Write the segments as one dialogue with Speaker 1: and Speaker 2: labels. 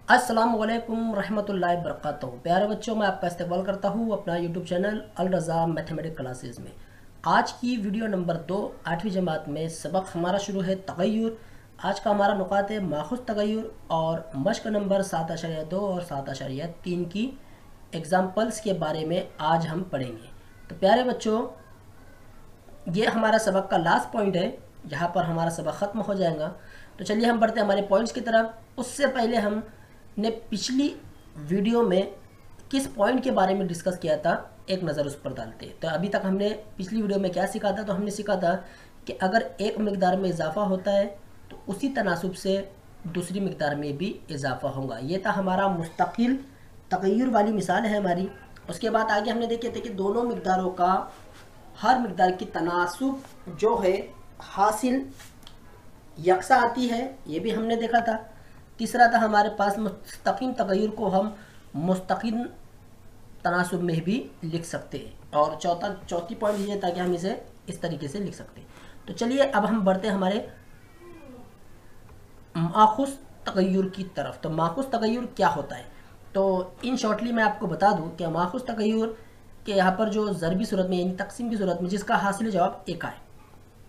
Speaker 1: अस्सलाम वालेकुम रहमतुल्लाहि वबरकातुहू। प्यारे बच्चों, मैं आपका इस्तकबाल करता हूँ अपना यूट्यूब चैनल अल रज़ा मैथमेटिक्स क्लासेस में। आज की वीडियो नंबर 2 8वीं जमात में सबक हमारा शुरू है तगय्युर। आज का हमारा नुकात है माखुज़ तगय्युर और मश्क नंबर 7.2 और 7.3 की एग्ज़ाम्पल्स के बारे में आज हम पढ़ेंगे। तो प्यारे बच्चों, ये हमारा सबक का लास्ट पॉइंट है, यहाँ पर हमारा सबक ख़त्म हो जाएगा। तो चलिए हम बढ़ते हैं हमारे पॉइंट्स की तरफ। उससे पहले हमने पिछली वीडियो में किस पॉइंट के बारे में डिस्कस किया था, एक नज़र उस पर डालते हैं। तो अभी तक हमने पिछली वीडियो में क्या सीखा था? तो हमने सीखा था कि अगर एक मकदार में इजाफा होता है तो उसी तनासुब से दूसरी मकदार में भी इजाफा होगा। ये था हमारा मुस्तकिल तगय्युर वाली मिसाल है हमारी। उसके बाद आगे हमने देखे थे कि दोनों मकदारों का हर मकदार की तनासुब जो है हासिल यकसा आती है, ये भी हमने देखा था। तीसरा था हमारे पास मुस्तकीम तगय्युर को हम मुस्तकिल तनासुब में भी लिख सकते हैं। और चौथी पॉइंट ये था कि हम इसे इस तरीके से लिख सकते हैं। तो चलिए अब हम बढ़ते हैं हमारे माखुज़ तगय्युर की तरफ। तो माखुज़ तगय्युर क्या होता है? तो इन शॉर्टली मैं आपको बता दूं कि माखुज़ तगय्युर के यहाँ पर जो ज़रबी सूरत में यानी तकसीम की सूरत में जिसका हासिल जवाब एक आए,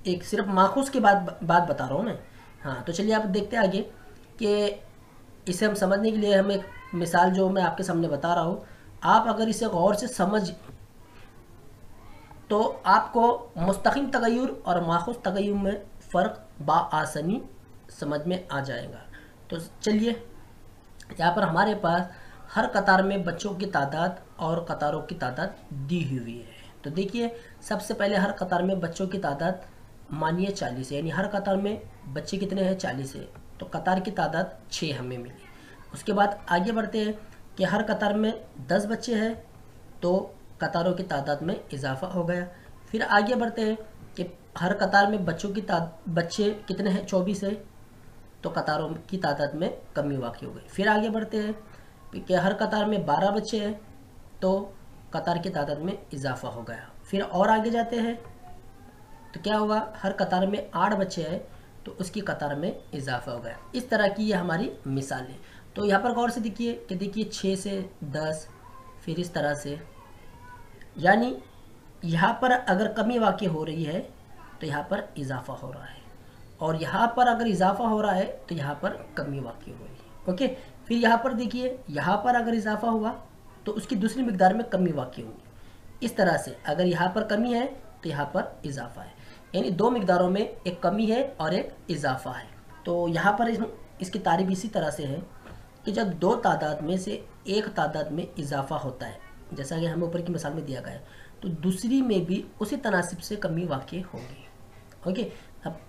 Speaker 1: एक सिर्फ माखुज़ के बात बता रहा हूँ मैं। हाँ, तो चलिए आप देखते हैं आगे कि इसे हम समझने के लिए हम एक मिसाल जो मैं आपके सामने बता रहा हूँ, आप अगर इसे गौर से समझ तो आपको मुस्तकीम तगय्युर और माखुज़ तगय्युर में फ़र्क बाआसानी समझ में आ जाएगा। तो चलिए यहाँ पर हमारे पास हर कतार में बच्चों की तादाद और कतारों की तादाद दी हुई है। तो देखिए, सबसे पहले हर कतार में बच्चों की तादाद मानिए 40 है, यानी हर कतार में बच्चे कितने हैं? 40 है। तो कतार की तादाद 6 हमें मिली। उसके बाद आगे बढ़ते हैं कि हर कतार में 10 बच्चे हैं, तो कतारों की तादाद में इजाफा हो गया। फिर आगे बढ़ते हैं कि हर कतार में बच्चे कितने हैं? 24 है, तो कतारों की तादाद में कमी वाक़ई हो गई। फिर आगे बढ़ते हैं कि हर कतार में 12 बच्चे हैं, तो कतार की तादाद में इजाफा हो गया। फिर और आगे जाते हैं तो क्या होगा? हर कतार में 8 बच्चे हैं, तो उसकी कतार में इजाफा हो गया। इस तरह की ये हमारी मिसाल है। तो यहाँ पर गौर से देखिए कि देखिए 6 से 10, फिर इस तरह से, यानी यहाँ पर अगर कमी वाक़ई हो रही है तो यहाँ पर इजाफा हो रहा है, और यहाँ पर अगर इजाफा हो रहा है तो यहाँ पर कमी वाक़ई हो रही है। ओके, फिर यहाँ पर देखिए, यहाँ पर अगर इजाफा हुआ तो उसकी दूसरी मकदार में कमी वाक़ई होगी। इस तरह से अगर यहाँ पर कमी है तो यहाँ पर इजाफा है, यानी दो मकदारों में एक कमी है और एक इजाफा है। तो यहाँ पर इसकी तारीफ इसी तरह से है कि जब दो तादाद में से एक तादाद में इजाफा होता है, जैसा कि हमें ऊपर की मिसाल में दिया गया है, तो दूसरी में भी उसी तनासिब से कमी वाक़ई होगी। ओके, अब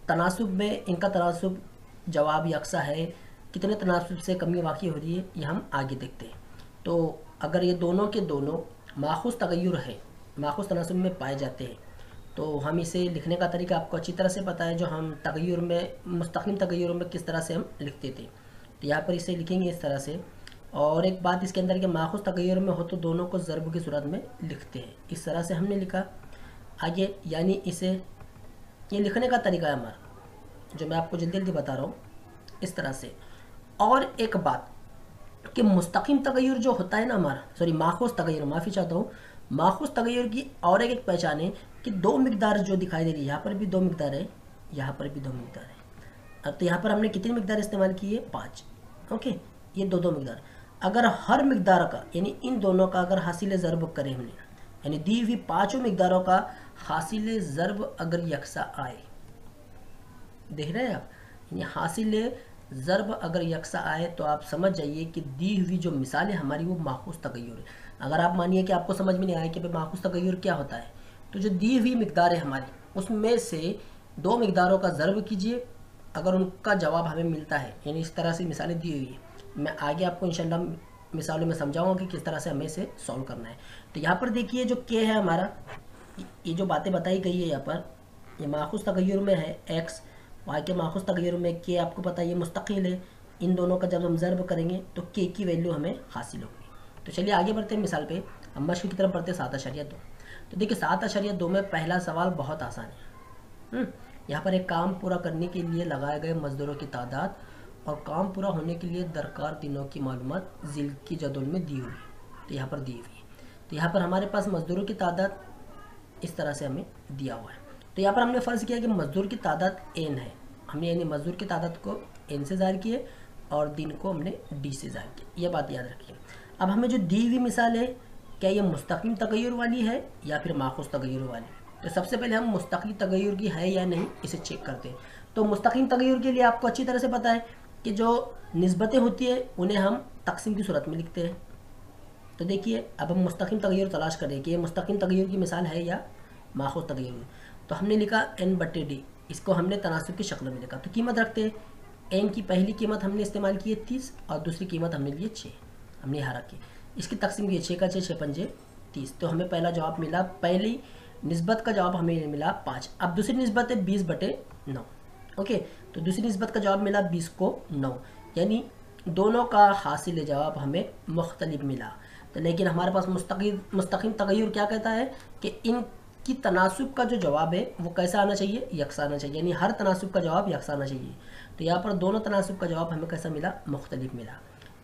Speaker 1: तनासुब में इनका तनासुब जवाब यकसा है, कितने तनासुब से कमी वाक़ई हो रही है ये हम आगे देखते हैं। तो अगर ये दोनों के दोनों माखुज़ तगय्युर है, माखुज़ तनासुब में पाए जाते हैं, तो हम इसे लिखने का तरीका आपको अच्छी तरह से पता है, जो हम तगय्युर में मुस्तक़िम तगय्युर में किस तरह से हम लिखते थे। तो यहाँ पर इसे लिखेंगे इस तरह से। और एक बात इसके अंदर कि माखुज़ तगय्युर में हो तो दोनों को ज़रब की सूरत में लिखते हैं। इस तरह से हमने लिखा आगे, यानी इसे ये लिखने का तरीका है हमारा, जो मैं आपको जल्दी जल्दी बता रहा हूँ इस तरह से। और एक बात कि मुस्तक़िम तगय्युर जो होता है ना हमारा, सॉरी माखुज़ तगय्युर, माफ़ी चाहता हूँ, माखुज़ तगय्युर की और एक पहचान है कि दो मकदार जो दिखाई दे रही है, यहाँ पर भी दो मकदार है, यहाँ पर भी दो मकदार है। अब तो यहाँ पर हमने कितनी मकदार इस्तेमाल की है? 5। ओके, ये दो मकदार। अगर हर मकदार का, यानी इन दोनों का अगर हासिल ज़रब करें हमने, यानी दी हुई पाँचों मकदारों का हासिल ज़रब अगर यकसा आए, देख रहे हैं आप, यानी हासिल ज़रब अगर यकसा आए तो आप समझ जाइए कि दी हुई जो मिसाल है हमारी वो माखुज़ तगय्युर है। अगर आप मानिए कि आपको समझ में नहीं आया कि भाई माखुज़ तगय्युर क्या होता है, तो जो दी हुई मकदार है हमारी, उसमें से दो मकदारों का ज़रब कीजिए, अगर उनका जवाब हमें मिलता है, यानी इस तरह से मिसालें दी हुई है। मैं आगे आपको इंशाल्लाह मिसालों में समझाऊंगा कि किस तरह से हमें इसे सॉल्व करना है। तो यहाँ पर देखिए जो के है हमारा, ये जो बातें बताई गई है यहाँ पर, ये माखुज़ तगय्युर में है एक्स, वाई के माखुज़ तगय्युर में के आपको पता है ये मुस्तकिल है। इन दोनों का जब हम ज़रब करेंगे तो के की वैल्यू हमें हासिल होगी। तो चलिए आगे बढ़ते हैं मिसाल पे। हम मश्क की तरफ बढ़ते हैं 7.2। तो देखिए 7.2 में पहला सवाल बहुत आसान है। यहाँ पर एक काम पूरा करने के लिए लगाए गए मज़दूरों की तादाद और काम पूरा होने के लिए दरकार दिनों की मालूमात ज़िल की जदौल में दी हुई है। तो यहाँ पर दी हुई है। तो यहाँ पर हमारे पास मज़दूरों की तादाद इस तरह से हमें दिया हुआ है। तो यहाँ पर हमने फ़र्ज़ किया कि मज़दूर की तादाद n है। हमने यानी मज़दूर की तादाद को n से ज़ाहिर किए और दिन को हमने d से ज़ाहिर किया। ये बात याद रखिए। अब हमें जो दी हुई मिसाल है, क्या ये मुस्तक़िम तग़य्युर वाली है या फिर माख़ूज़ तग़य्युर वाली है? तो सबसे पहले हम मुस्तक़िल तग़य्युर की है या नहीं इसे चेक करते हैं। तो मुस्तक़िम तग़य्युर के लिए आपको अच्छी तरह से पता है कि जो निस्बतें होती है उन्हें हम तक़सीम की सूरत में लिखते हैं। तो देखिए, अब हम मुस्तक़िम तग़य्युर तलाश करें कि ये मुस्तक़िम तग़य्युर की मिसाल है या माख़ूज़ तग़य्युर। तो हमने लिखा n/d, इसको हमने तनासुब की शक्ल में लिखा। तो कीमत रखते हैं। n की पहली कीमत हमने इस्तेमाल की है 30 और दूसरी कीमत हमने ली है 6। हमने यहाँ रखी, इसकी तकसीम की 6 का 6, 6 पंजे 30। तो हमें पहला जवाब मिला, पहली निस्बत का जवाब हमें मिला 5। अब दूसरी निस्बत है 20/9। ओके, तो दूसरी निस्बत का जवाब मिला 20 को 9, यानी दोनों का हासिल जवाब हमें मुख्तलिफ मिला। तो लेकिन हमारे पास मुस्तक़िम तग़य्युर क्या कहता है कि इनकी तनासुब का जो जवाब है वो कैसा आना चाहिए, यकसा आना चाहिए, यानी हर तनासुब का जवाब यकसा आना चाहिए। तो यहाँ पर दोनों तनासुब का जवाब हमें कैसा मिला, मुख्तलिफ मिला।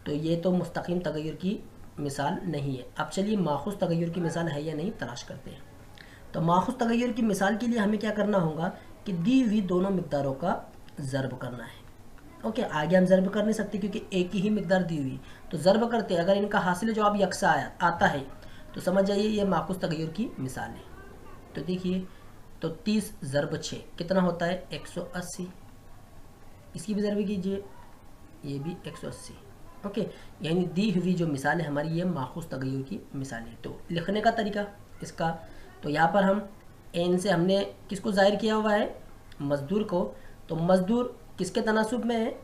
Speaker 1: तो ये तो मुस्तक़िम तग़य्युर की मिसाल नहीं है। अब चलिए माख़ूज़ तग़य्युर की मिसाल है या नहीं तलाश करते हैं। तो माख़ूज़ तग़य्युर की मिसाल के लिए हमें क्या करना होगा कि दी हुई दोनों मिक़दारों का ज़र्ब करना है। ओके, आगे हम ज़र्ब कर नहीं सकते क्योंकि एक ही मिक़दार दी हुई, तो ज़र्ब करते हैं। अगर इनका हासिल जवाब यकसा आता है तो समझ जाइए ये माख़ूज़ तग़य्युर की मिसाल है। तो देखिए, तो 30 ज़र्ब 6 कितना होता है, 180। इसकी भी ज़र्ब कीजिए, ये भी 180। ओके, यानी दी हुई जो मिसाल है हमारी, ये माख़ूज़ तग़य्युर की मिसाल है। तो लिखने का तरीका इसका, तो यहाँ पर हम n से हमने किसको ज़ाहिर किया हुआ है, मज़दूर को। तो मज़दूर किसके तनासुब में है,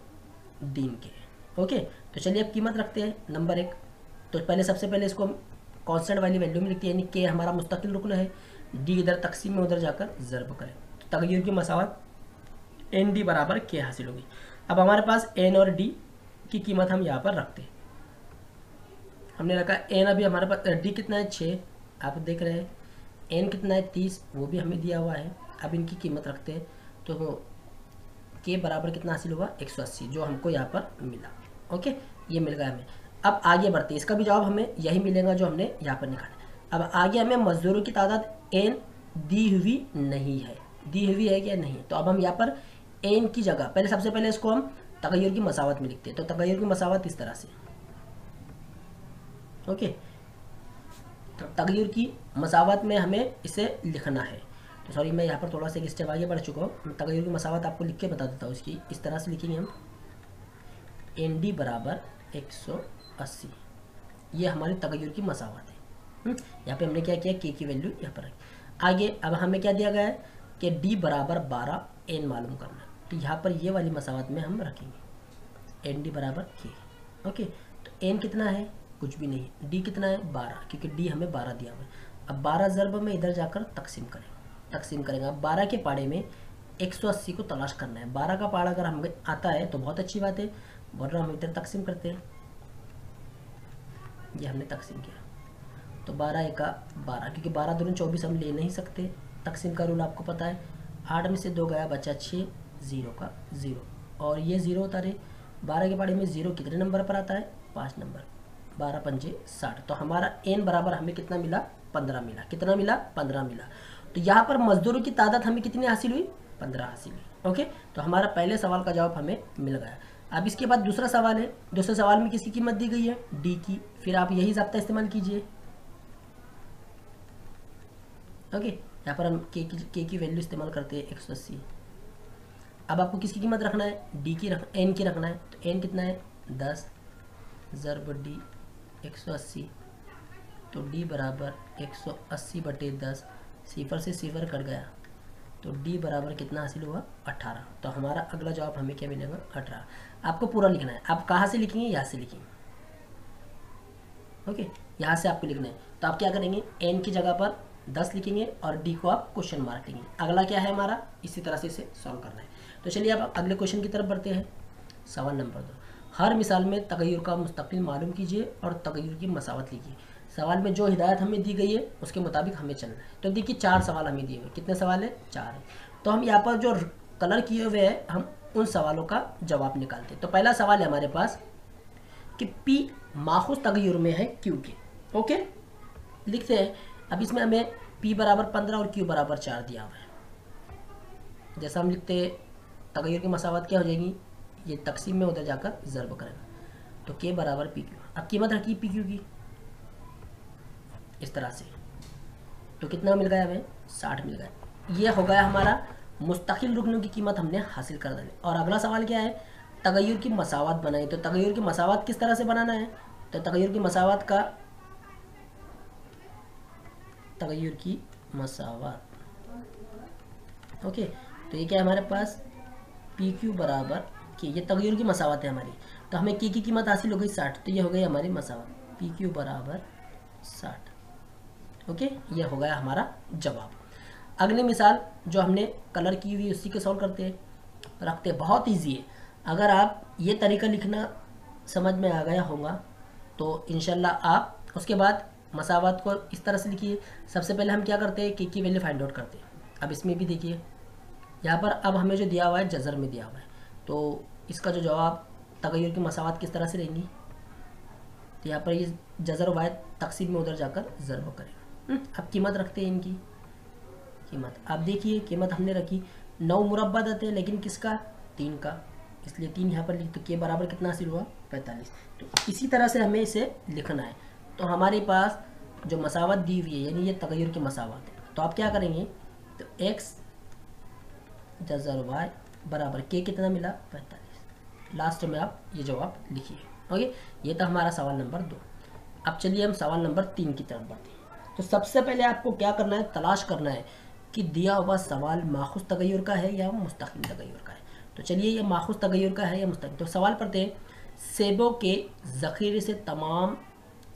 Speaker 1: दीन के। ओके, तो चलिए अब कीमत रखते हैं नंबर 1। तो पहले सबसे पहले इसको हम कांस्टेंट वाली वैल्यू में लिखते हैं, यानी के हमारा मुस्तकिल रुकन है, डी इधर तकसीम में उधर जाकर ज़र्ब करें। तो तग़य्युर की मसावत एन डी बराबर के हासिल होगी। अब हमारे पास एन और डी की कीमत हम यहाँ पर रखते हैं। हमने रखा एन, अभी हमारे पास डी कितना है 6, आप देख रहे हैं। एन कितना है 30, वो भी हमें दिया हुआ है। अब इनकी कीमत रखते हैं। तो के बराबर कितना हासिल होगा, 180, जो हमको यहाँ पर मिला। ओके, ये मिल गया हमें। अब आगे बढ़ते हैं, इसका भी जवाब हमें यही मिलेगा जो हमने यहाँ पर निकाला। अब आगे हमें मज़दूरों की तादाद एन दी हुई नहीं है, दी हुई है क्या नहीं। तो अब हम यहाँ पर एन की जगह पहले सबसे पहले इसको हम तग़य्युर की मसावत में लिखते हैं। तो तग़य्युर की मसावत इस तरह से, ओके, तो तग़य्युर की मसावत में हमें इसे लिखना है। तो सॉरी, मैं यहाँ पर थोड़ा सा एक स्टेप आगे बढ़ चुका हूँ। मैं तग़य्युर की मसावत आपको लिख के बता देता हूँ। इसकी इस तरह से लिखेंगे हम, एन डी बराबर 180, ये हमारी तग़य्युर की मसावत है। यहाँ पे हमने क्या किया, के की वैल्यू यहाँ पर रखी। आगे अब हमें क्या दिया गया है कि डी बराबर 12 एन मालूम करना है। तो यहाँ पर ये वाली मसावत में हम रखेंगे एन डी बराबर के। ओके, तो एन कितना है, कुछ भी नहीं। डी कितना है 12, क्योंकि डी हमें 12 दिया हुआ है। अब 12 ज़र्ब में इधर जाकर तकसीम करेंगे। अब 12 के पाड़े में 180 को तलाश करना है। 12 का पाड़ा अगर हमें आता है तो बहुत अच्छी बात है, वरना हम इधर तकसीम करते हैं। ये हमने तकसीम किया, तो 12 एका 12, क्योंकि 12 दूनी 24 हम ले नहीं सकते। तकसीम का रूल आपको पता है, 8 में से 2 गया, बचा 6, 0 का 0, और ये 0 होता रहे। 12 के पाड़े में 0 कितने नंबर पर आता है, 5 नंबर। 12 पंजे 60। तो हमारा एन बराबर हमें कितना मिला, 15 मिला। कितना मिला, 15 मिला। तो यहाँ पर मजदूरों की तादाद हमें कितनी हासिल हुई, 15 हासिल हुई। ओके, तो हमारा पहले सवाल का जवाब हमें मिल गया। अब इसके बाद दूसरा सवाल है। दूसरे सवाल में किसकी कीमत दी गई है, डी की। फिर आप यही ज़ाब्ता इस्तेमाल कीजिए। ओके, यहाँ पर हम के की वैल्यू इस्तेमाल करते हैं 180। अब आपको किसकी कीमत रखना है, डी की एन की रखना है। तो एन कितना है 10 ज़र्ब डी 180। तो डी बराबर 180/10, सिफर से सिफर कट गया, तो डी बराबर कितना हासिल हुआ, 18। तो हमारा अगला जवाब हमें क्या मिलेगा, 18। आपको पूरा लिखना है। आप कहाँ से लिखेंगे, यहाँ से लिखेंगे। ओके, यहाँ से आपको लिखना है। तो आप क्या करेंगे, एन की जगह पर 10 लिखेंगे और डी को आप क्वेश्चन मार्क लेंगे। अगला क्या है हमारा, इसी तरह से इसे सॉल्व करना है। तो चलिए आप अगले क्वेश्चन की तरफ बढ़ते हैं। सवाल नंबर 2, हर मिसाल में तग़य्युर का मुस्तक़िल मालूम कीजिए और तग़य्युर की मसावत लीजिए। सवाल में जो हिदायत हमें दी गई है उसके मुताबिक हमें चलना है। तो देखिए 4 सवाल हमें दिए हुए, कितने सवाल है, 4 है। तो हम यहाँ पर जो कलर किए हुए हैं हम उन सवालों का जवाब निकालते हैं। तो पहला सवाल है हमारे पास कि P माखूज तगय्युर में है Q के। ओके, लिखते हैं। अब इसमें हमें P बराबर 15 और Q बराबर 4 दिया हुआ है। जैसा हम लिखते हैं तगय्युर की मसावत क्या हो जाएगी, ये तकसीम में उधर जाकर ज़र्ब करेंगे। तो K बराबर PQ। अब कीमत रखी PQ की इस तरह से, तो कितना मिल गया हमें, 60 मिल गया। ये हो गया हमारा मुस्तकिल रुकनों की कीमत हमने हासिल कर दी। और अगला सवाल क्या है, तगय्युर की मसावत बनाई। तो तगय्युर की मसावत किस तरह से बनाना है, तो तगय्युर की मसावत ओके, तो ये क्या है हमारे पास PQ बराबर के, ये तगय्युर की मसावत है हमारी। तो हमें K की कीमत हासिल हो गई 60, तो ये हो गई हमारी मसावत PQ बराबर 60। ओके, ये हो गया हमारा जवाब। अगली मिसाल जो हमने कलर की हुई उसी को सॉल्व रखते हैं। बहुत इजी है, अगर आप ये तरीका लिखना समझ में आ गया होगा तो इंशाल्लाह आप उसके बाद मसावत को इस तरह से लिखिए। सबसे पहले हम क्या करते हैं, K की वैल्यू फाइंड आउट करते हैं। अब इसमें भी देखिए यहाँ पर अब हमें जो दिया हुआ है जज़र में दिया हुआ है, तो इसका जो जवाब तगय्युर की मसावत किस तरह से रहेंगी, तो यहाँ पर ये जज़र वाहिद तकसीम में उधर जाकर ज़र्ब करें। अब कीमत रखते हैं इनकी कीमत। अब देखिए कीमत हमने रखी 9 मुरब्बा देते हैं, लेकिन किसका, 3 का, इसलिए 3 यहाँ पर लिख। तो K बराबर कितना हासिल हुआ, 45। तो इसी तरह से हमें इसे लिखना है। तो हमारे पास जो मसावत दी हुई है, यानी ये तगय्युर की मसावत है, तो आप क्या करेंगे, तो x जज़र y बराबर K कितना मिला, 45। लास्ट में आप ये जवाब लिखिए। ओके, ये था हमारा सवाल नंबर 2। अब चलिए हम सवाल नंबर 3 की तरफ बढ़ते हैं। तो सबसे पहले आपको क्या करना है, तलाश करना है कि दिया हुआ सवाल माखूज तगय्युर का है या मुस्तकिल तगय्युर का है। तो चलिए ये माखूज तगय्युर का है या मुस्तकिल। तो सवाल पढ़ते हैं, सेबों के ज़ख़ीरे से तमाम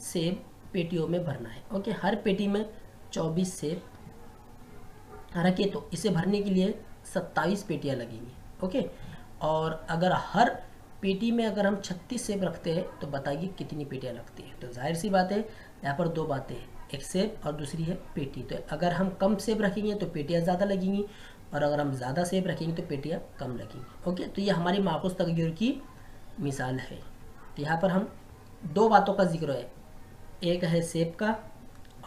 Speaker 1: सेब पेटियों में भरना है। ओके, हर पेटी में 24 सेब रखे, तो इसे भरने के लिए 27 पेटियाँ लगेंगी। ओके, और अगर हर पेटी में अगर हम 36 सेब रखते हैं तो बताइए कितनी पेटियाँ लगती है। तो जाहिर सी बात है यहाँ पर दो बातें हैं, एक सेब और दूसरी है पेटी। तो अगर हम कम सेब रखेंगे तो पेटियाँ ज़्यादा लगेंगी, और अगर हम ज़्यादा सेब रखेंगे तो पेटियाँ कम लगेंगी। ओके, तो ये हमारी माखूज तगय्युर की मिसाल है। तो यहाँ पर हम दो बातों का जिक्र है, एक है सेब का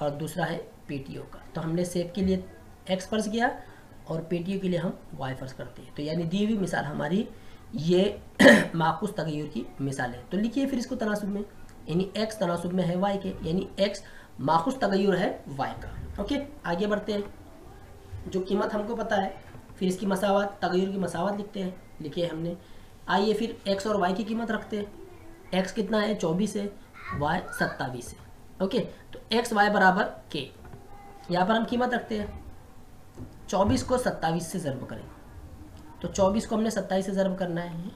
Speaker 1: और दूसरा है पेटियों का। तो हमने सेब के लिए x फर्ज किया और पेटियों के लिए हम y फर्ज करते हैं। तो यानी दी हुई मिसाल हमारी ये माखूज तगय्युर की मिसाल है। तो लिखिए फिर इसको तनासुब में, यानी x तनासुब में है y के, यानी x माखूज तगय्युर है y का। ओके, आगे बढ़ते हैं। जो कीमत हमको पता है, फिर इसकी मसावत, तगय्युर की मसावत लिखते हैं, लिखिए हमने। आइए फिर x और y की कीमत रखते हैं। x कितना है, 24 है, y 27 है। ओके, तो x y बराबर k, यहाँ पर हम कीमत रखते हैं। 24 को 27 से ज़र्ब करें, तो 24 को हमने 27 से ज़र्ब करना है।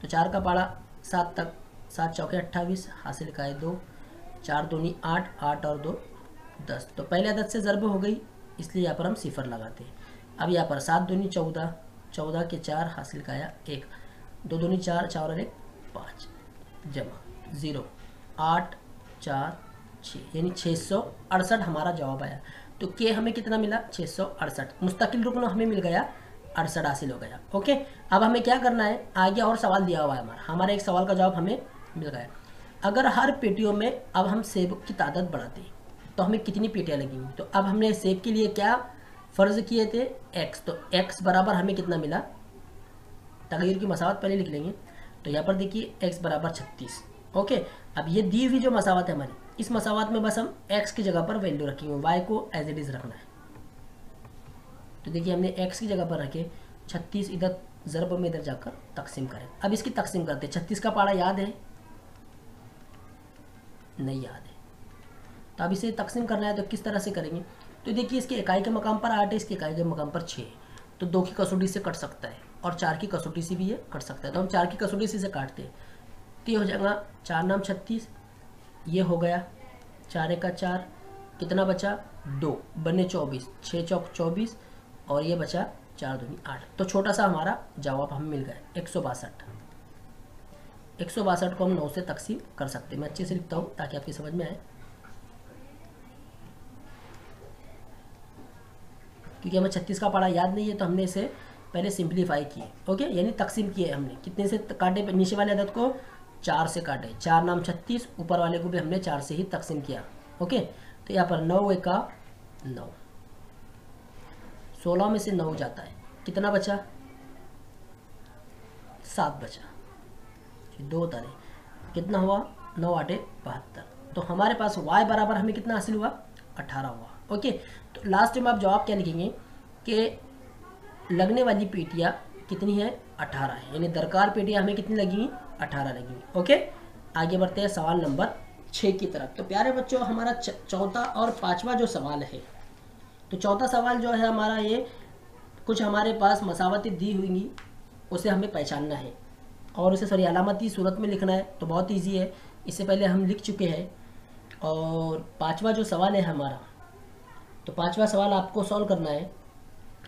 Speaker 1: तो 4 का पाड़ा 7 तक, 7 चौके 28, हासिल का है 2, 4 दूनी 8, 8 और 2 10। तो पहले अदद से ज़र्ब हो गई, इसलिए यहाँ पर हम सिफर लगाते हैं। अब यहाँ पर 7 दूनी 14, 14 के 4, हासिल का आया 1, 2 दूनी 4, 4 और 1 5, जमा 0, 8 4 6, यानी 668 हमारा जवाब आया। तो के हमें कितना मिला, 668। मुस्तकिल रुकन हमें मिल गया 68 हासिल हो गया। ओके, अब हमें क्या करना है, आगे और सवाल दिया हुआ है हमारा एक सवाल का जवाब हमें मिल गया। अगर हर पेटियों में अब हम सेब की तादाद बढ़ाते हैं तो हमें कितनी पेटियाँ लगेंगी। तो अब हमने सेब के लिए क्या फ़र्ज़ किए थे, x। तो x बराबर हमें कितना मिला, तगय्युर की मसावत पहले लिख लेंगे। तो यहाँ पर देखिए x बराबर 36। ओके, अब ये दी हुई जो मसावत है हमारी, इस मसावत में बस हम x की जगह पर वैल्यू रखेंगे, y को एज इट इज़ रखना है। तो देखिए हमने x की जगह पर रखे 36, इधर ज़र्ब में इधर जाकर तकसीम करें। अब इसकी तकसीम करते हैं। 36 का पाड़ा याद है, नहीं याद है, तो अब इसे तकसीम करना है तो किस तरह से करेंगे। तो देखिए इसके इकाई के मकाम पर 8 है, इसके इकाई के मकाम पर 6 है, तो 2 की कसौटी से कट सकता है और 4 की कसौटी से भी ये कट सकता है। तो हम 4 की कसौटी से काटते हैं, तो ये हो जाएगा 4 नाम 36, ये हो गया 4 1 का 4, कितना बचा 2 बने 24, 6 चौक 24 और ये बचा 4 दूनी 8। तो छोटा सा हमारा जवाब हमें मिल गया 162। 162 को हम 9 से तकसीम कर सकते हैं। मैं अच्छे से लिखता हूँ ताकि आपकी समझ में आए। क्योंकि हमें 36 का पढ़ा याद नहीं है तो हमने इसे पहले सिंप्लीफाई किए। ओके, यानी तकसीम किए हमने। कितने से काटे नीचे वाले अदद को? 4 से काटे। 4 नाम 36, ऊपर वाले को भी हमने 4 से ही तकसीम किया। ओके, तो यहाँ पर 9 एका 9, 16 में से 9 जाता है, कितना बचा? 7 बचा। 2 तारे कितना हुआ? 9 आठे 72। तो हमारे पास y बराबर हमें कितना हासिल हुआ? 18 हुआ। ओके, तो लास्ट में आप जवाब क्या लिखेंगे कि लगने वाली पेटियाँ कितनी है? 18 है, यानी दरकार पेटियाँ हमें कितनी लगेंगी? 18 लगेंगी। ओके, आगे बढ़ते हैं सवाल नंबर 6 की तरफ। तो प्यारे बच्चों, हमारा चौथा और पांचवा जो सवाल है, तो चौथा सवाल जो है हमारा, ये कुछ हमारे पास मसावतें दी हुई, उसे हमें पहचानना है और उसे सॉरी अलामती सूरत में लिखना है। तो बहुत इजी है, इससे पहले हम लिख चुके हैं। और पांचवा जो सवाल है हमारा, तो पांचवा सवाल आपको सॉल्व करना है,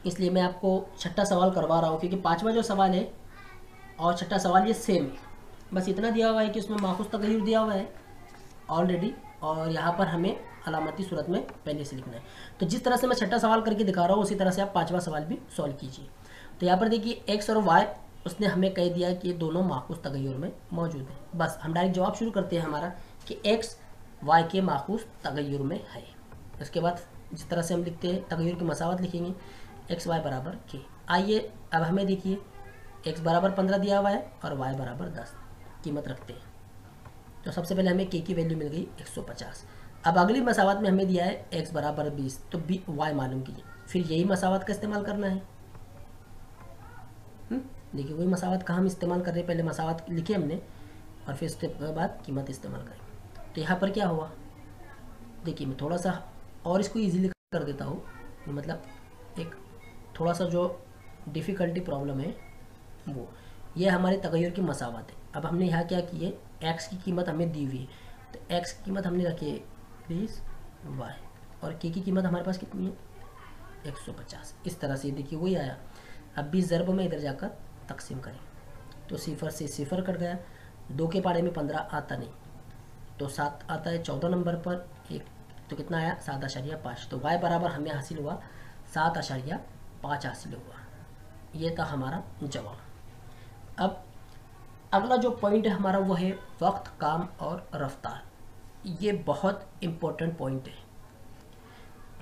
Speaker 1: इसलिए मैं आपको छठा सवाल करवा रहा हूँ, क्योंकि पांचवा जो सवाल है और छठा सवाल ये सेम है। बस इतना दिया हुआ है कि उसमें माखूज तगय्युर दिया हुआ है ऑलरेडी, और यहाँ पर हमें अलामती सूरत में पहले से लिखना है। तो जिस तरह से मैं छठा सवाल करके दिखा रहा हूँ, उसी तरह से आप पांचवा सवाल भी सॉल्व कीजिए। तो यहाँ पर देखिए एक्स और वाई, उसने हमें कह दिया कि ये दोनों माखूज तगय्युर में मौजूद है। बस हम डायरेक्ट जवाब शुरू करते हैं हमारा कि एक्स वाई के माखूज तगय्युर में है। उसके बाद जिस तरह से हम लिखते हैं तगय्युर की मसावत लिखेंगे, एक्स वाई बराबर के। आइए अब हमें देखिए एक्स बराबर 15 दिया हुआ है और वाई बराबर 10 कीमत रखते हैं। तो सबसे पहले हमें के की वैल्यू मिल गई 150। अब अगली मसावत में हमें दिया है एक्स बराबर 20, तो वाई मालूम कीजिए। फिर यही मसावत का इस्तेमाल करना है। देखिए वही मसावत का हम इस्तेमाल कर रहे हैं, पहले मसावत लिखे हमने और फिर उसके बाद कीमत इस्तेमाल करें। तो यहाँ पर क्या हुआ, देखिए मैं थोड़ा सा और इसको इजीली कर देता हूँ, मतलब एक थोड़ा सा जो डिफ़िकल्टी प्रॉब्लम है वो, ये हमारे तगय्युर की मसावत है। अब हमने यहाँ क्या किए, एक्स की कीमत हमें दी हुई है, तो एक्स की कीमत हमने रखी है 20 वाई, और के की कीमत हमारे पास कितनी है? 150। इस तरह से देखिए वही आया। अब 20 ज़रब में इधर जाकर तकसीम करें, तो सिफर से सिफर कट गया। 2 के पारे में 15 आता नहीं, तो 7 आता है 14 नंबर पर, एक तो कितना आया? 7.5। तो y बराबर हमें हासिल हुआ 7.5 हासिल हुआ। ये था हमारा जवाब। अब अगला जो पॉइंट है हमारा वो है वक्त, काम और रफ्तार। ये बहुत इम्पोर्टेंट पॉइंट है।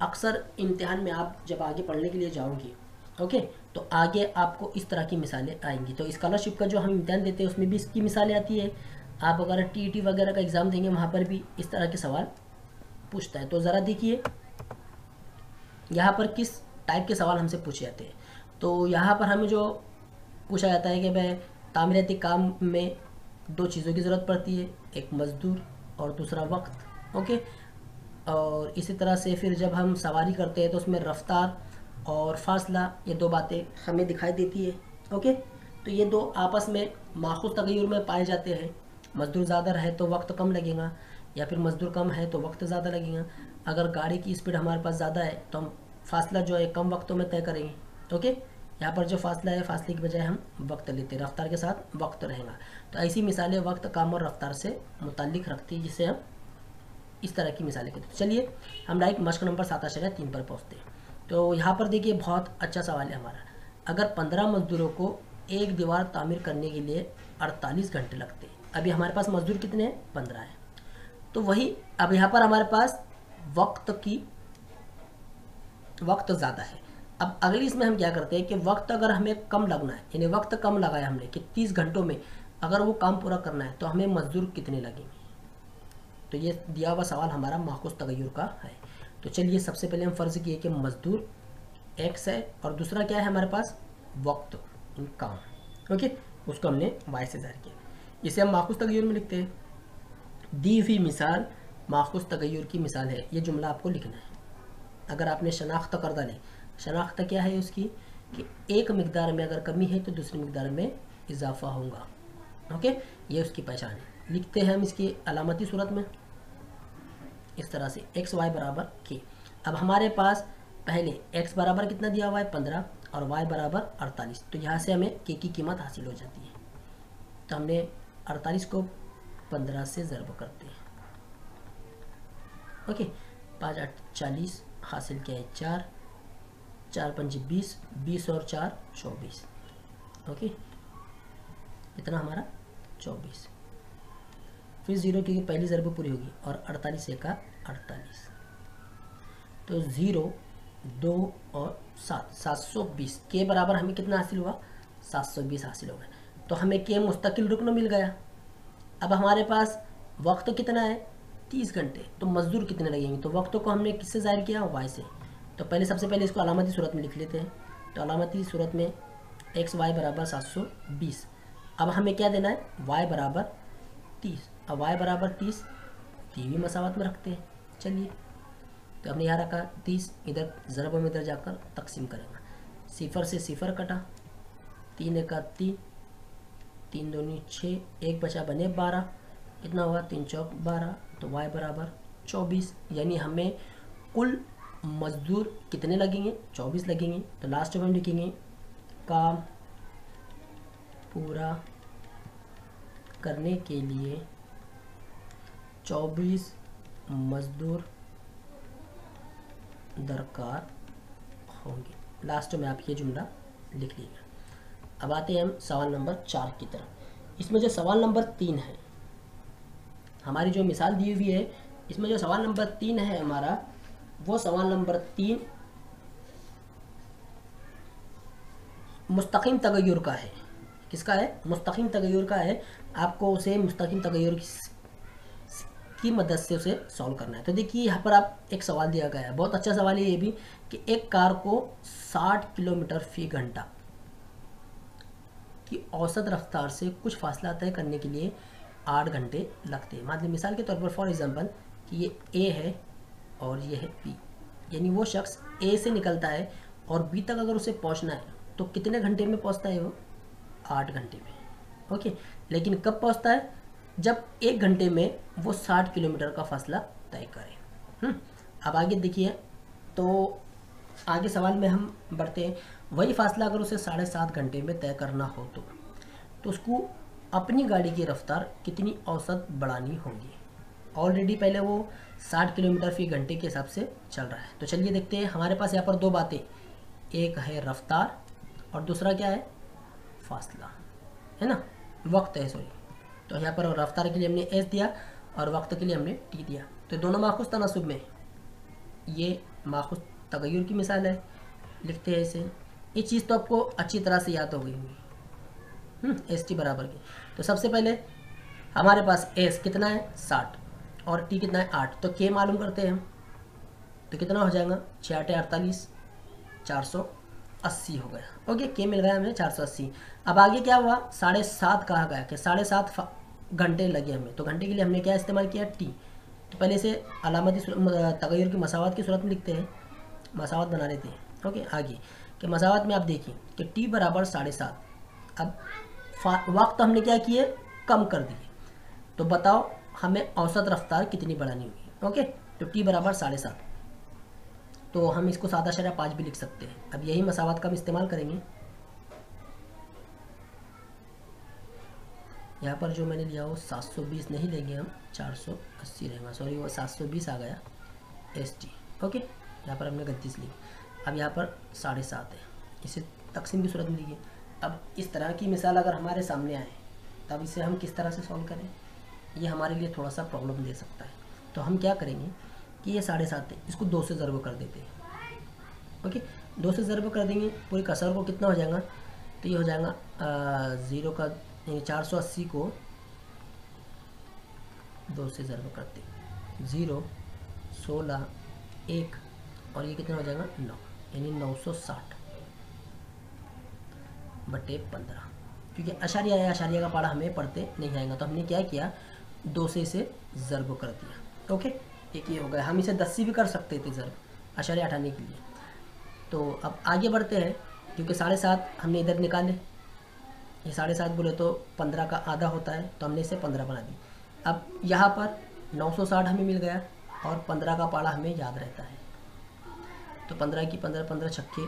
Speaker 1: अक्सर इम्तिहान में आप जब आगे पढ़ने के लिए जाओगे, ओके, तो आगे आपको इस तरह की मिसालें आएंगी। तो स्कॉलरशिप का जो हम इम्तिहान देते हैं उसमें भी इसकी मिसालें आती है। आप अगर टीईटी वगैरह का एग्ज़ाम देंगे वहाँ पर भी इस तरह के सवाल पूछता है। तो ज़रा देखिए यहाँ पर किस टाइप के सवाल हमसे पूछे जाते हैं। तो यहाँ पर हमें जो पूछा जाता है कि भाई तामीराती काम में 2 चीज़ों की ज़रूरत पड़ती है, एक मज़दूर और दूसरा वक्त। ओके, और इसी तरह से फिर जब हम सवारी करते हैं तो उसमें रफ्तार और फासला, ये 2 बातें हमें दिखाई देती है। ओके, तो ये 2 आपस में माखूज तगय्युर में पाए जाते हैं। मज़दूर ज़्यादा रहे तो वक्त कम लगेगा, या फिर मज़दूर कम है तो वक्त ज़्यादा लगेगा। अगर गाड़ी की स्पीड हमारे पास ज़्यादा है तो हम फासला जो है कम वक्तों में तय करेंगे। ओके, यहाँ पर जो फासला है, फासले की बजाय हम वक्त लेते हैं, रफ्तार के साथ वक्त रहेगा। तो ऐसी मिसालें वक्त, काम और रफ्तार से मुताल्लिक रखती है, जिससे हम इस तरह की मिसालें कहते हैं। चलिए हम डायरेक्ट मश्क नंबर 7.3 पर पहुँचते हैं। तो यहाँ पर देखिए बहुत अच्छा सवाल है हमारा। अगर 15 मजदूरों को एक दीवार तामीर करने के लिए 48 घंटे लगते हैं, अभी हमारे पास मजदूर कितने हैं? 15 हैं। तो वही अब यहाँ पर हमारे पास वक्त ज़्यादा है। अब अगली इसमें हम क्या करते हैं कि वक्त अगर हमें कम लगना है, यानी वक्त कम लगाया हमने कि 30 घंटों में अगर वो काम पूरा करना है, तो हमें मजदूर कितने लगेंगे। तो ये दिया हुआ सवाल हमारा माखूज तगय्युर का है। तो चलिए सबसे पहले हम फ़र्ज़ किए कि मजदूर एक्स है और दूसरा क्या है हमारे पास? वक्त, काम। ओके, उसको हमने वाई से ज़ाहिर किया। इसे हम माखूज तगय्युर में लिखते हैं। दी हुई मिसाल माखूज तगय्युर की मिसाल है, ये जुमला आपको लिखना है। अगर आपने शनाख्त करदा लें, शनाख्त क्या है उसकी कि एक मिकदार में अगर कमी है तो दूसरी मिकदार में इजाफा होगा। ओके, ये उसकी पहचान है। लिखते हैं हम इसकी अलामती सूरत में इस तरह से एक्स वाई बराबर के। अब हमारे पास पहले एक्स बराबर कितना दिया हुआ है? 15 और वाई बराबर 48। तो यहाँ से हमें के की कीमत हासिल हो जाती है। तो हमने 48 को 15 से ज़रब करते हैं। ओके, 5 8 40 हासिल किया है 4, 4 पंजे 20, 20 और 4 24। ओके, इतना हमारा 24। फिर 0 क्योंकि पहली ज़रब पूरी होगी, और 48 एका 48। तो 0, 2 और 7, 720 के बराबर हमें कितना हासिल हुआ, 720 हासिल हो गया। तो हमें के मुस्तकिल रुकन मिल गया। अब हमारे पास वक्त कितना है, 30 घंटे। तो मजदूर कितने लगेंगे, तो वक्त को हमने किससे ज़ाहिर किया, वाई से। तो पहले सबसे पहले इसको अलामती सूरत में लिख लेते हैं। तो अलामती सूरत में एक्स वाई बराबर 720। अब हमें क्या देना है, वाई बराबर 30। अब वाई बराबर 30 भी मसावत में रखते हैं। चलिए, तो हमने यहाँ रखा 30, इधर ज़रब में इधर जाकर तकसीम करेंगे। 0 से 0 कटा, 3 एका 3, 3 दूनी 6, 1 बचा बने 12, कितना हुआ 3 चौक 12। तो y बराबर 24, यानी हमें कुल मजदूर कितने लगेंगे, 24 लगेंगे। तो लास्ट में हम लिखेंगे काम पूरा करने के लिए 24 मजदूर दरकार होंगे। लास्ट में आप ये जुमला लिख लीजिए। अब आते हैं हम सवाल नंबर 4 की तरफ। इसमें जो सवाल नंबर 3 है, हमारी जो मिसाल दी हुई है, इसमें जो सवाल नंबर 3 है हमारा, वो सवाल नंबर 3 मुस्तकीम तगय्युर का है। किसका है, मुस्तकीम तगय्युर का है। आपको उसे मुस्तकीम तगय्युर की मदद से उसे सॉल्व करना है। तो देखिए यहाँ पर आप एक सवाल दिया गया है, बहुत अच्छा सवाल है ये भी, कि एक कार को 60 किलोमीटर फी घंटा की औसत रफ्तार से कुछ फासला तय करने के लिए 8 घंटे लगते हैं। मतलब मिसाल के तौर पर फॉर एग्जांपल कि ये ए है और ये है बी, यानी वो शख्स ए से निकलता है और बी तक अगर उसे पहुंचना है तो कितने घंटे में पहुंचता है वो, 8 घंटे में। ओके, लेकिन कब पहुंचता है, जब 1 घंटे में वो 60 किलोमीटर का फासला तय करे। अब आगे देखिए, तो आगे सवाल में हम बढ़ते हैं। वही फासला अगर उसे 7.5 घंटे में तय करना हो तो उसको अपनी गाड़ी की रफ्तार कितनी औसत बढ़ानी होगी। ऑलरेडी पहले वो 60 किलोमीटर फी घंटे के हिसाब से चल रहा है। तो चलिए देखते हैं। हमारे पास यहाँ पर 2 बातें, एक है रफ्तार और दूसरा क्या है, फासला, है ना, वक्त है, सॉरी। तो यहाँ पर रफ्तार के लिए हमने एस दिया और वक्त के लिए हमने टी दिया। तो दोनों माखूज़ तनासुब में, ये माखूज़ तगय्युर की मिसाल है, लिखते हैं इसे। ये चीज़ तो आपको अच्छी तरह से याद हो गई होगी, एस टी बराबर की। तो सबसे पहले हमारे पास एस कितना है 60 और टी कितना है 8। तो के मालूम करते हैं हम, तो कितना हो जाएगा 6 8 48, 480 हो गया। ओके, के मिल गया हमें 480। अब आगे क्या हुआ, 7.5 कहा गया कि 7.5 घंटे लगे हमें। तो घंटे के लिए हमने क्या इस्तेमाल किया, टी। तो पहले से अलामती तगय्युर की मसावत की सूरत में लिखते हैं, मसावत बना लेते हैं। ओके, आगे कि मसावत में आप देखिए कि टी बराबर 7.5। अब वक्त हमने क्या किए, कम कर दिए। तो बताओ हमें औसत रफ्तार कितनी बढ़ानी होगी। ओके, तो टी बराबर 7.5। तो हम इसको 7.5 भी लिख सकते हैं। अब यही मसावत का हम इस्तेमाल करेंगे। यहाँ पर जो मैंने लिया वो 720 नहीं लेंगे हम, 480 रहेगा। सॉरी, वो 720 आ गया एस टी। ओके, यहाँ पर हमने गलती से ली। अब यहाँ पर 7.5 है, इसे तकसीम की सूरत में लिखिए। अब इस तरह की मिसाल अगर हमारे सामने आए तब इसे हम किस तरह से सॉल्व करें, ये हमारे लिए थोड़ा सा प्रॉब्लम दे सकता है। तो हम क्या करेंगे कि ये 7.5 है, इसको 2 से ज़रब कर देते हैं। ओके, 2 से ज़रब कर देंगे, पूरी कसर को कितना हो जाएगा, तो ये हो जाएगा 0 का 480 को 2 से ज़रब करते, 0 16 1 और ये कितना हो जाएगा 9, यानी 960 बटे 15। क्योंकि अशारिया है, अशारिया का पढ़ा हमें पढ़ते नहीं आएगा, तो हमने क्या किया 2 से इसे ज़रब कर दिया। ओके, एक ये हो गया। हम इसे 10 से भी कर सकते थे ज़रब, अशारिया हटाने के लिए। तो अब आगे बढ़ते हैं, क्योंकि 7.5 हमने इधर निकाले, ये 7.5 बोले तो 15 का आधा होता है, तो हमने इसे 15 बना दी। अब यहाँ पर 960 हमें मिल गया और 15 का पाड़ा हमें याद रहता है। तो 15 की 15, 15 छक्के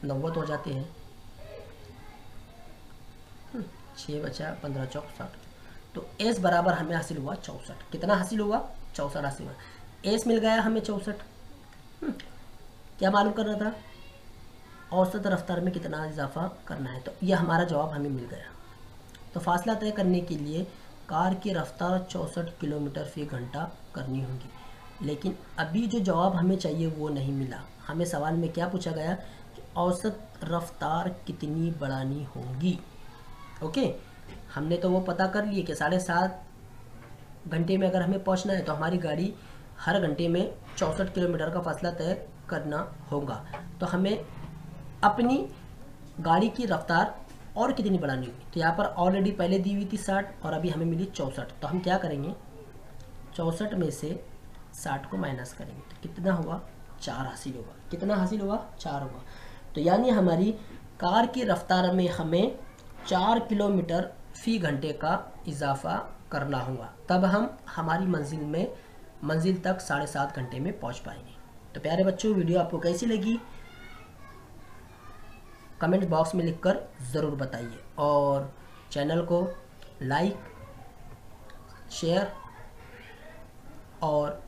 Speaker 1: 90 हो जाते हैं, 6 बचा 15 चौक 60। तो एस बराबर हमें हासिल हुआ 64। कितना हासिल हुआ, 64 हासिल हुआ। एस मिल गया हमें 64। क्या मालूम करना था, औसत रफ्तार में कितना इजाफा करना है। तो ये हमारा जवाब हमें मिल गया। तो फासला तय करने के लिए कार की रफ्तार 64 किलोमीटर फी घंटा करनी होगी, लेकिन अभी जो जवाब हमें चाहिए वो नहीं मिला। हमें सवाल में क्या पूछा गया कि औसत रफ्तार कितनी बढ़ानी होगी। ओके, हमने तो वो पता कर लिए कि 7.5 घंटे में अगर हमें पहुंचना है तो हमारी गाड़ी हर घंटे में 64 किलोमीटर का फासला तय करना होगा। तो हमें अपनी गाड़ी की रफ्तार और कितनी बढ़ानी होगी। तो यहाँ पर ऑलरेडी पहले दी हुई थी 60 और अभी हमें मिली 64। तो हम क्या करेंगे, 64 में से 60 को माइनस करेंगे तो कितना हुआ, 4 हासिल होगा। कितना हासिल होगा, 4 होगा। तो यानी हमारी कार की रफ्तार में हमें 4 किलोमीटर फी घंटे का इजाफा करना होगा, तब हम हमारी मंजिल तक 7.5 घंटे में पहुंच पाएंगे। तो प्यारे बच्चों, वीडियो आपको कैसी लगी कमेंट बॉक्स में लिखकर ज़रूर बताइए, और चैनल को लाइक, शेयर और